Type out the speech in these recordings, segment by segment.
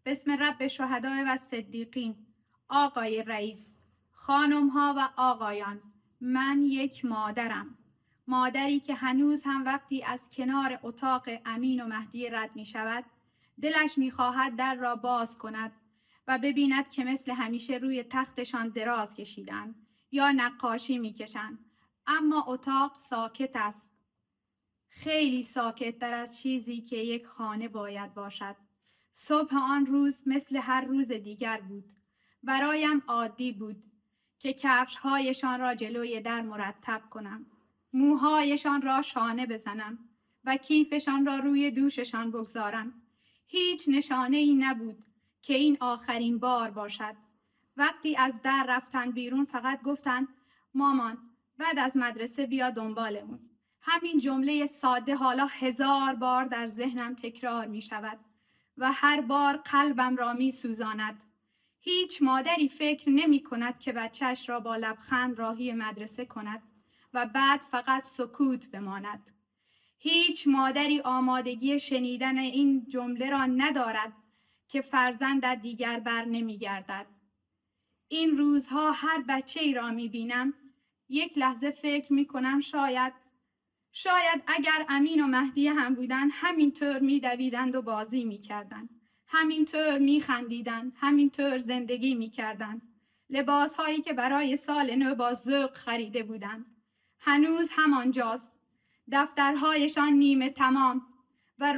بسم رب شهداء و صدیقین. آقای رئیس، خانم‌ها و آقایان، من یک مادرم. مادری که هنوز هم وقتی از کنار اتاق امین و مهدی رد می شود، دلش می خواهد در را باز کند و ببیند که مثل همیشه روی تختشان دراز کشیدند یا نقاشی می کشند. اما اتاق ساکت است. خیلی ساکت تر از چیزی که یک خانه باید باشد. صبح آن روز مثل هر روز دیگر بود. برایم عادی بود که کفش‌هایشان را جلوی در مرتب کنم، موهایشان را شانه بزنم و کیفشان را روی دوششان بگذارم. هیچ نشانه‌ای نبود که این آخرین بار باشد. وقتی از در رفتن بیرون فقط گفتن مامان بعد از مدرسه بیا دنبالمون. همین جمله ساده حالا 1000 بار در ذهنم تکرار می شود و هر بار قلبم را می سوزاند. هیچ مادری فکر نمی کند که بچهش را با لبخند راهی مدرسه کند و بعد فقط سکوت بماند. هیچ مادری آمادگی شنیدن این جمله را ندارد که فرزندت دیگر بر نمی گردد. این روزها هر بچه‌ای را می بینم، یک لحظه فکر می کنم شاید اگر امین و مهدی هم بودن همینطور می دویدند و بازی می کردند. همینطور می خندیدند، همینطور زندگی می کردند. لباس هایی که برای سال نو با ذوق خریده بودند هنوز همانجاست. دفترهایشان نیمه تمام و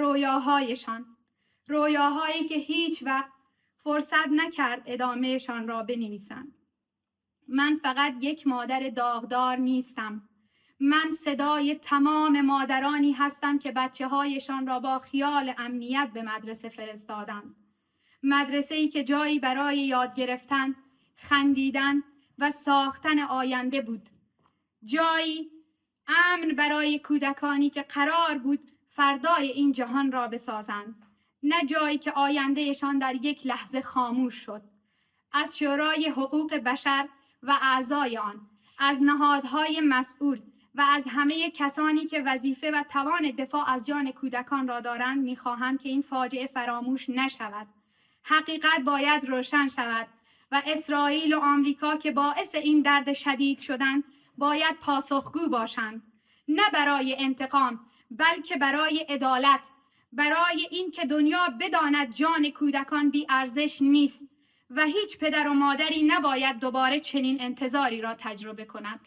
رویاهایی که هیچ وقت فرصت نکرد ادامهشان را بنویسند. من فقط یک مادر داغدار نیستم. من صدای تمام مادرانی هستم که بچه‌هایشان را با خیال امنیت به مدرسه فرستادند. مدرسه‌ای که جایی برای یاد گرفتن، خندیدن و ساختن آینده بود. جایی امن برای کودکانی که قرار بود فردای این جهان را بسازند. نه جایی که آیندهشان در یک لحظه خاموش شد. از شورای حقوق بشر و اعضای آن، از نهادهای مسئول و از همه کسانی که وظیفه و توان دفاع از جان کودکان را دارند می‌خواهم که این فاجعه فراموش نشود. حقیقت باید روشن شود و اسرائیل و آمریکا که باعث این درد شدید شدند باید پاسخگو باشند، نه برای انتقام بلکه برای عدالت، برای این که دنیا بداند جان کودکان بی ارزش نیست و هیچ پدر و مادری نباید دوباره چنین انتظاری را تجربه کند.